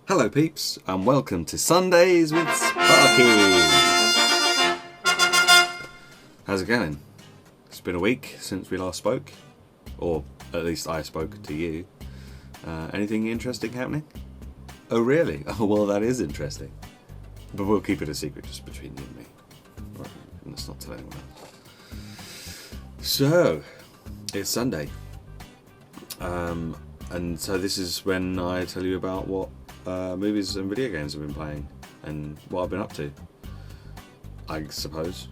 Hello peeps, and welcome to Sundays with Sparky! How's it going? It's been a week since we last spoke, or at least I spoke to you. Anything interesting happening? Oh really? Oh well, that is interesting. But we'll keep it a secret just between you and me. Right, let's not tell anyone else. So, it's Sunday. And so this is when I tell you about what movies and video games I've been playing and what I've been up to. I suppose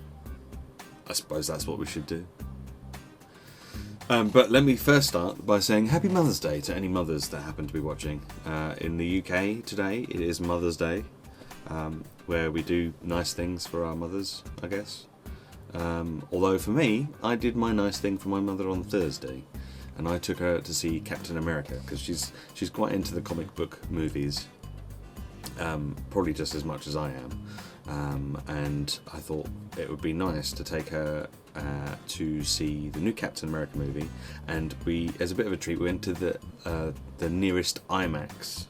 that's what we should do. But let me first start by saying Happy Mother's Day to any mothers that happen to be watching. In the UK today, it is Mother's Day, where we do nice things for our mothers, I guess. Although for me, I did my nice thing for my mother on Thursday. And I took her to see Captain America because she's quite into the comic book movies, probably just as much as I am. And I thought it would be nice to take her to see the new Captain America movie. And we, as a bit of a treat, we went to the nearest IMAX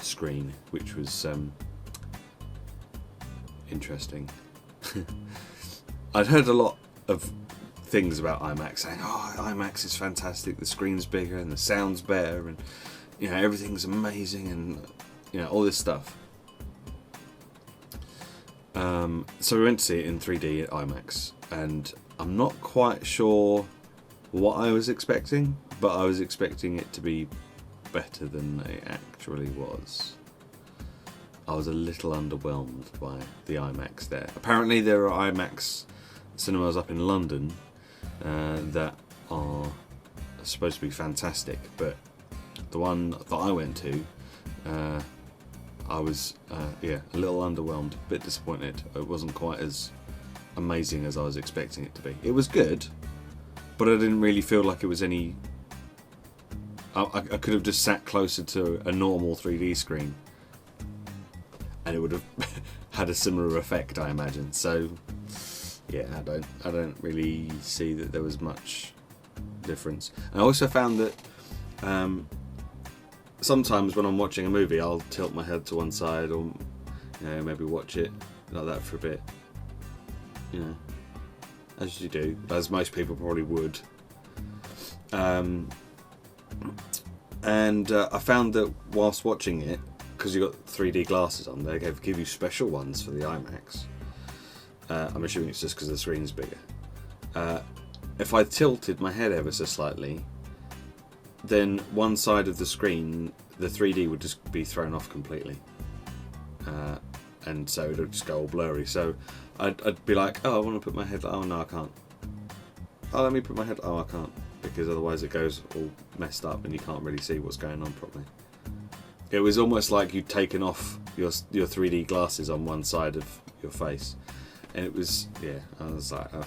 screen, which was interesting. I'd heard a lot of things about IMAX, saying, "Oh, IMAX is fantastic. The screen's bigger and the sound's better, and everything's amazing, and all this stuff." So we went to see it in 3D at IMAX, and I'm not quite sure what I was expecting, but I was expecting it to be better than it actually was. I was a little underwhelmed by the IMAX there. Apparently, there are IMAX cinemas up in London that are supposed to be fantastic, but the one that I went to, I was a little underwhelmed, a bit disappointed. It wasn't quite as amazing as I was expecting it to be. It was good, but I didn't really feel like it was any. I could have just sat closer to a normal 3D screen, and it would have had a similar effect, I imagine. So. Yeah, I don't really see that there was much difference. And I also found that sometimes when I'm watching a movie, I'll tilt my head to one side, or maybe watch it like that for a bit. As you do, as most people probably would. And I found that whilst watching it, because you got 3D glasses on, they give you special ones for the IMAX. I'm assuming it's just because the screen's bigger. If I tilted my head ever so slightly, then one side of the screen, the 3D would just be thrown off completely. And so it would just go all blurry. So I'd be like, oh, I want to put my head... Oh, no, I can't. Oh, let me put my head... Oh, I can't. Because otherwise it goes all messed up and you can't really see what's going on properly. It was almost like you'd taken off your 3D glasses on one side of your face. And it was, I was like, ugh.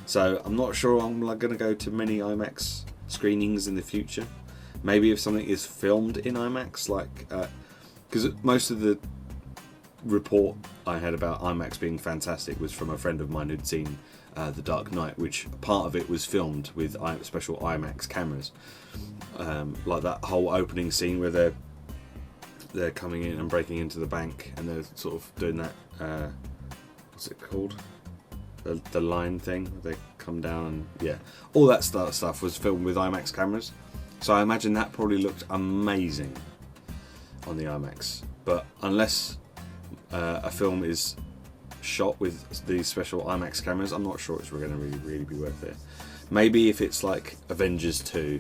So I'm not sure I'm going to go to many IMAX screenings in the future. Maybe if something is filmed in IMAX, like, because most of the report I had about IMAX being fantastic was from a friend of mine who'd seen The Dark Knight, which part of it was filmed with special IMAX cameras. Like that whole opening scene where they're coming in and breaking into the bank, and they're sort of doing that... what's it called? The line thing. They come down and all that stuff was filmed with IMAX cameras. So I imagine that probably looked amazing on the IMAX. But unless a film is shot with these special IMAX cameras, I'm not sure it's going to really be worth it. Maybe if it's like Avengers 2,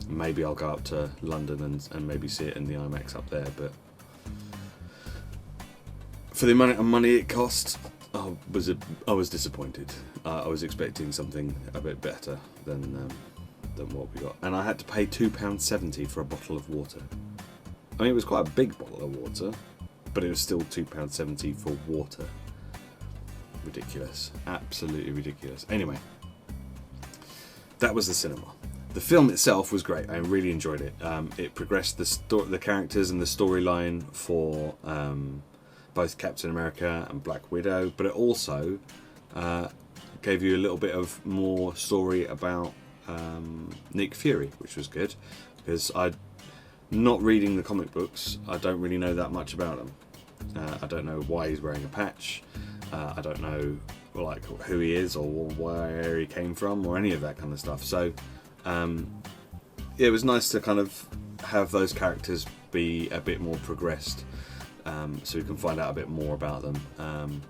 maybe I'll go up to London and maybe see it in the IMAX up there. But for the amount of money it cost, I was disappointed. I was expecting something a bit better than what we got, and I had to pay £2.70 for a bottle of water. I mean, it was quite a big bottle of water, but it was still £2.70 for water. Ridiculous, absolutely ridiculous. Anyway, that was the cinema. The film itself was great. I really enjoyed it. It progressed the characters and the storyline for both Captain America and Black Widow, but it also gave you a little bit of more story about Nick Fury, which was good, because not reading the comic books, I don't really know that much about them. I don't know why he's wearing a patch. I don't know like who he is or where he came from or any of that kind of stuff. So it was nice to kind of have those characters be a bit more progressed, so we can find out a bit more about them.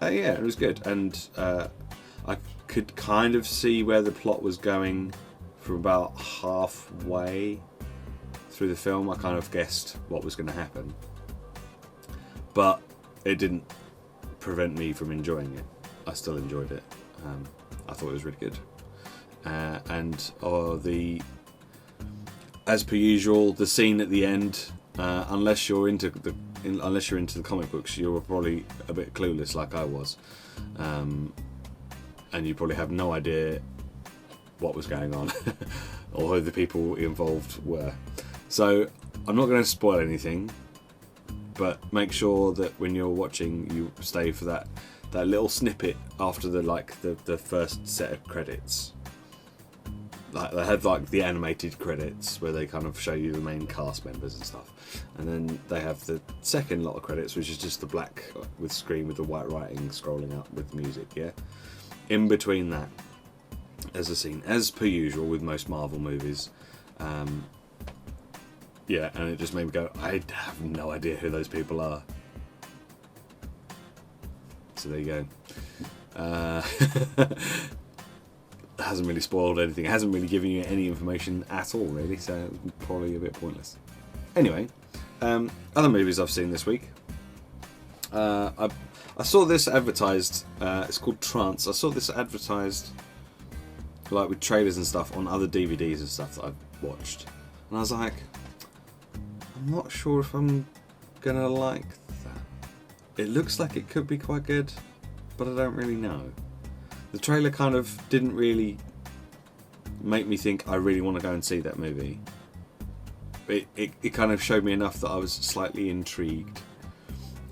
Yeah, it was good, and I could kind of see where the plot was going from about halfway through the film. I kind of guessed what was going to happen, but it didn't prevent me from enjoying it. I still enjoyed it. I thought it was really good, and as per usual, the scene at the end. Unless you're into the comic books, you're probably a bit clueless, like I was, and you probably have no idea what was going on or who the people involved were. So I'm not going to spoil anything, but make sure that when you're watching, you stay for that little snippet after the first set of credits. Like they have like the animated credits where they kind of show you the main cast members and stuff, and then they have the second lot of credits, which is just the black with screen with the white writing scrolling up with music. Yeah, in between that, there's a scene, as per usual with most Marvel movies. Yeah, and it just made me go, I have no idea who those people are. So there you go. Hasn't really spoiled anything. It hasn't really given you any information at all, really, so probably a bit pointless. Anyway, other movies I've seen this week. I saw this advertised. It's called Trance. I saw this advertised, like with trailers and stuff, on other DVDs and stuff that I've watched, and I was like, I'm not sure if I'm gonna like that. It looks like it could be quite good, but I don't really know. The trailer kind of didn't really make me think I really want to go and see that movie. It kind of showed me enough that I was slightly intrigued.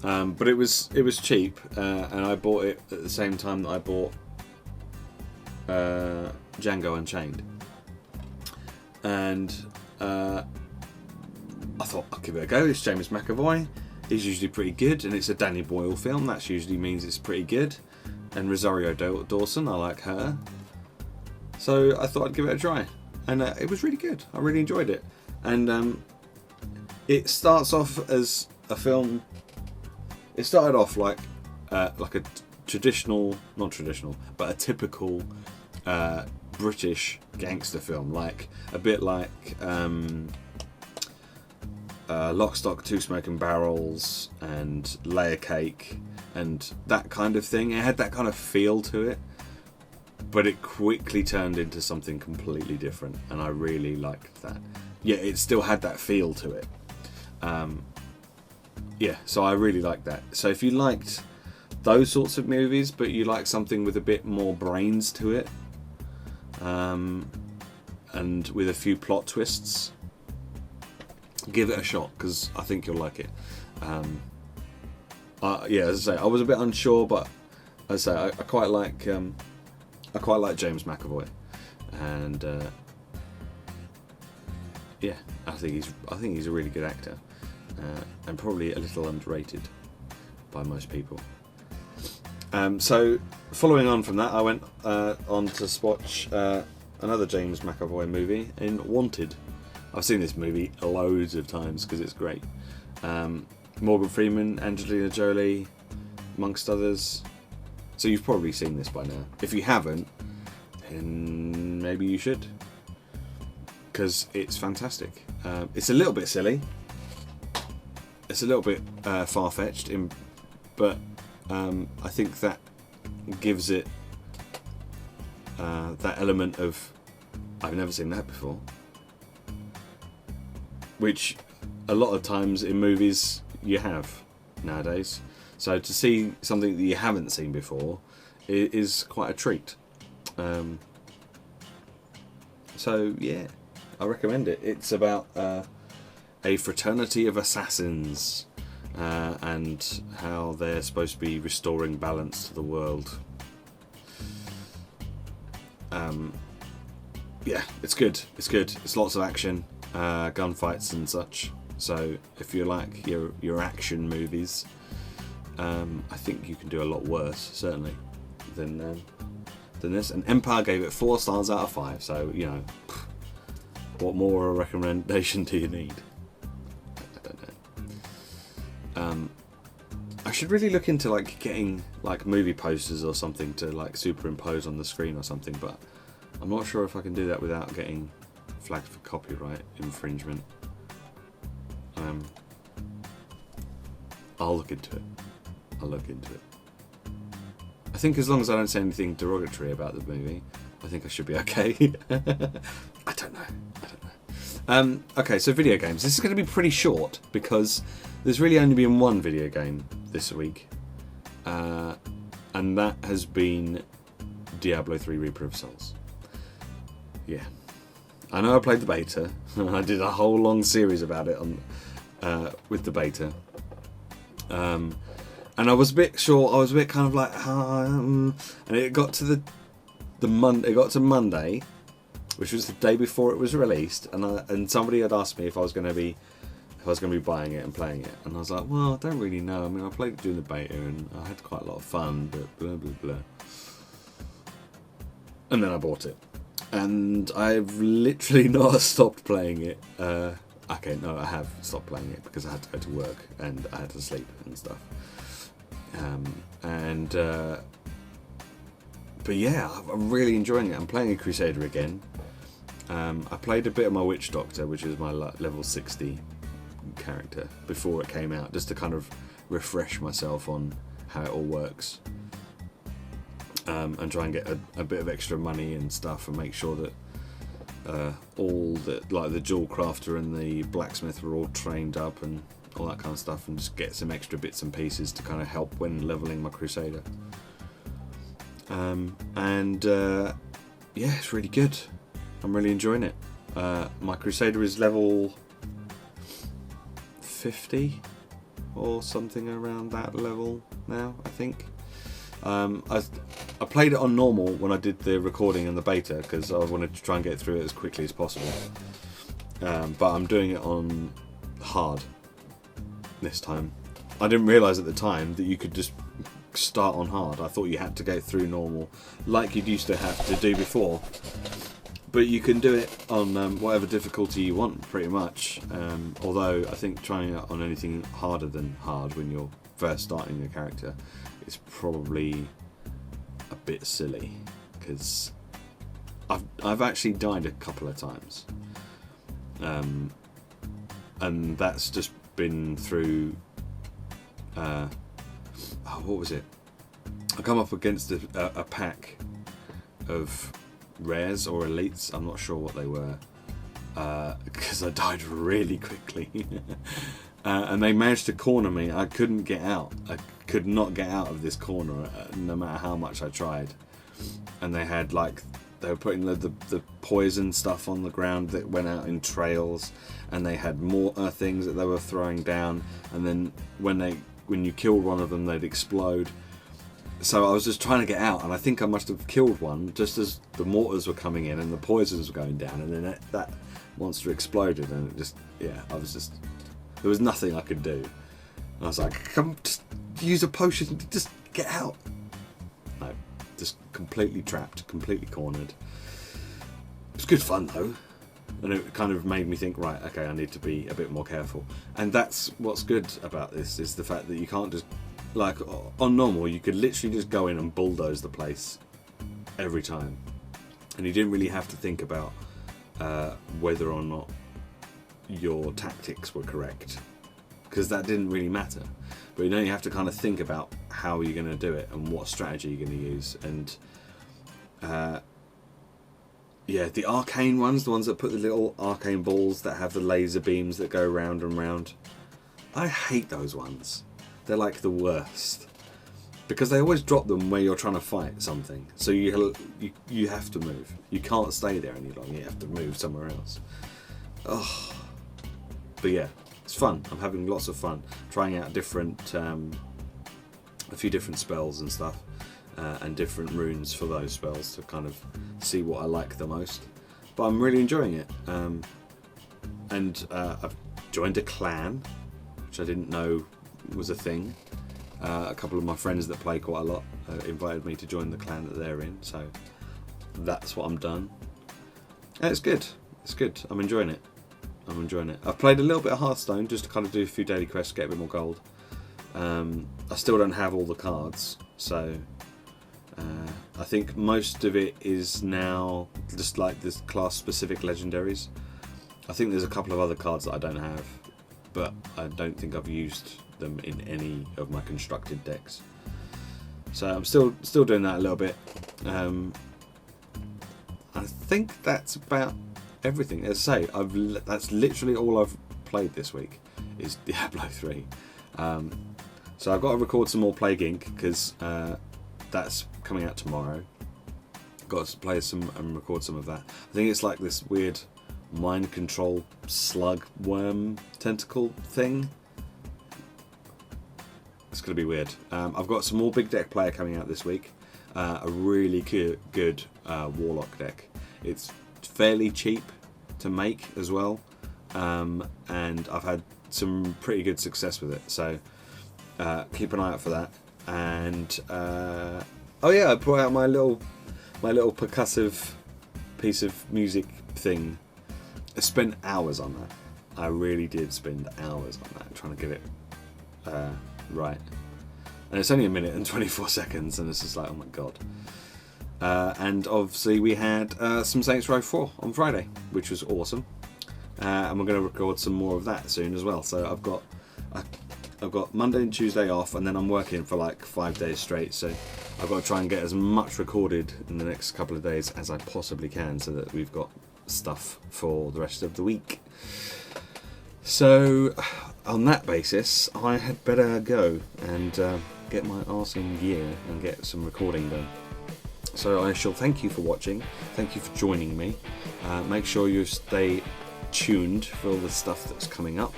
But it was cheap, and I bought it at the same time that I bought Django Unchained. And I thought, I'll give it a go. It's James McAvoy. He's usually pretty good, and it's a Danny Boyle film. That usually means it's pretty good. And Rosario Dawson, I like her. So I thought I'd give it a try. And it was really good. I really enjoyed it. And it starts off as a film. It started off like a traditional, not traditional, but a typical British gangster film. Like a bit like Lock, Stock, Two Smoking Barrels and Layer Cake and that kind of thing. It had that kind of feel to it, but it quickly turned into something completely different, and I really liked that. Yeah, it still had that feel to it. Yeah, so I really liked that. So if you liked those sorts of movies, but you like something with a bit more brains to it, and with a few plot twists, give it a shot, because I think you'll like it. Yeah, as I say, I was a bit unsure, but as I say, I quite like James McAvoy, and yeah, I think he's a really good actor, and probably a little underrated by most people. So following on from that, I went on to watch another James McAvoy movie in Wanted. I've seen this movie loads of times because it's great. Morgan Freeman, Angelina Jolie, amongst others. So you've probably seen this by now. If you haven't, then maybe you should, because it's fantastic. It's a little bit silly. It's a little bit far-fetched, but I think that gives it that element of I've never seen that before, which a lot of times in movies you have nowadays. So to see something that you haven't seen before is quite a treat. So yeah, I recommend it. It's about a fraternity of assassins and how they're supposed to be restoring balance to the world. Yeah, it's good. It's good. It's lots of action. gunfights and such. So if you like your action movies, I think you can do a lot worse, certainly, than this. And Empire gave it 4 stars out of 5. So you know, what more a recommendation do you need? I don't know. I should really look into like getting like movie posters or something to like superimpose on the screen or something, but I'm not sure if I can do that without getting flagged for copyright infringement. I'll look into it. I think as long as I don't say anything derogatory about the movie, I think I should be okay. I don't know. Okay, so video games. This is going to be pretty short because there's really only been one video game this week, and that has been Diablo 3 Reaper of Souls. Yeah. I know I played the beta, and I did a whole long series about it on with the beta. And I was a bit short. I was a bit kind of like, and it got to it got to Monday, which was the day before it was released, and somebody had asked me if I was going to be buying it and playing it, and I was like, well, I don't really know. I mean, I played it during the beta, and I had quite a lot of fun, but blah blah blah. And then I bought it. And I've literally not stopped playing it. Okay, no, I have stopped playing it because I had to go to work and I had to sleep and stuff. But yeah, I'm really enjoying it. I'm playing a Crusader again. I played a bit of my Witch Doctor, which is my level 60 character, before it came out, just to kind of refresh myself on how it all works. And try and get a bit of extra money and stuff, and make sure that all the like the jewel crafter and the blacksmith were all trained up and all that kind of stuff, and just get some extra bits and pieces to kind of help when leveling my Crusader. Yeah, it's really good. I'm really enjoying it. My Crusader is level 50 or something around that level now, I think. I played it on normal when I did the recording and the beta because I wanted to try and get through it as quickly as possible. But I'm doing it on hard this time. I didn't realise at the time that you could just start on hard. I thought you had to go through normal like you'd used to have to do before. But you can do it on whatever difficulty you want, pretty much. Although I think trying it on anything harder than hard when you're first starting your character is probably a bit silly, because I've actually died a couple of times, and that's just been through. What was it? I come up against a pack of rares or elites. I'm not sure what they were, because I died really quickly. And they managed to corner me. I couldn't get out. I could not get out of this corner, no matter how much I tried. And they had they were putting the poison stuff on the ground that went out in trails, and they had mortar things that they were throwing down. And then when you killed one of them, they'd explode. So I was just trying to get out, and I think I must have killed one just as the mortars were coming in and the poisons were going down, and then that monster exploded, and it just, yeah, there was nothing I could do. And I was like, come, just use a potion, just get out. No, just completely trapped, completely cornered. It was good fun though. And it kind of made me think, right, okay, I need to be a bit more careful. And that's what's good about this, is the fact that you can't just, like, on normal, you could literally just go in and bulldoze the place every time. And you didn't really have to think about whether or not your tactics were correct, because that didn't really matter. But you have to kind of think about how you're going to do it and what strategy you're going to use. And yeah, the arcane ones, the ones that put the little arcane balls that have the laser beams that go round and round, I hate those ones. They're like the worst, because they always drop them where you're trying to fight something, so you have to move. You can't stay there any longer. You have to move somewhere else. Oh. But yeah, it's fun. I'm having lots of fun trying out a few different spells and stuff, and different runes for those spells to kind of see what I like the most. But I'm really enjoying it. I've joined a clan, which I didn't know was a thing. A couple of my friends that play quite a lot invited me to join the clan that they're in, so that's what I'm done. And it's good. It's good. I'm enjoying it. I've played a little bit of Hearthstone just to kind of do a few daily quests, get a bit more gold. I still don't have all the cards, so I think most of it is now just like this class-specific legendaries. I think there's a couple of other cards that I don't have, but I don't think I've used them in any of my constructed decks. So I'm still doing that a little bit. I think that's about everything. As I say, that's literally all I've played this week is Diablo 3. So I've got to record some more Plague Inc. because that's coming out tomorrow. Got to play some and record some of that. I think it's like this weird mind control slug worm tentacle thing. It's going to be weird. I've got some more big deck player coming out this week. A really good warlock deck. It's fairly cheap to make as well, and I've had some pretty good success with it. So keep an eye out for that. And oh yeah, I brought out my little percussive piece of music thing. I spent hours on that. I really did spend hours on that, trying to get it right. And it's only a minute and 24 seconds, and it's just like, oh my god. And obviously we had some Saints Row 4 on Friday, which was awesome. And we're going to record some more of that soon as well. So I've got Monday and Tuesday off, and then I'm working for like 5 days straight. So I've got to try and get as much recorded in the next couple of days as I possibly can, so that we've got stuff for the rest of the week. So on that basis, I had better go and get my arse in gear and get some recording done. So I shall thank you for watching. Thank you for joining me. Make sure you stay tuned for all the stuff that's coming up.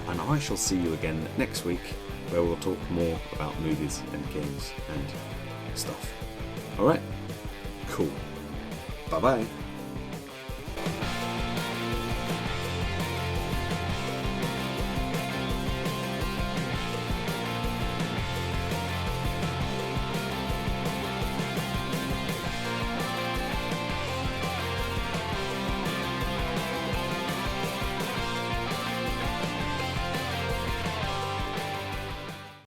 And I shall see you again next week, where we'll talk more about movies and games and stuff. Alright? Cool. Bye bye.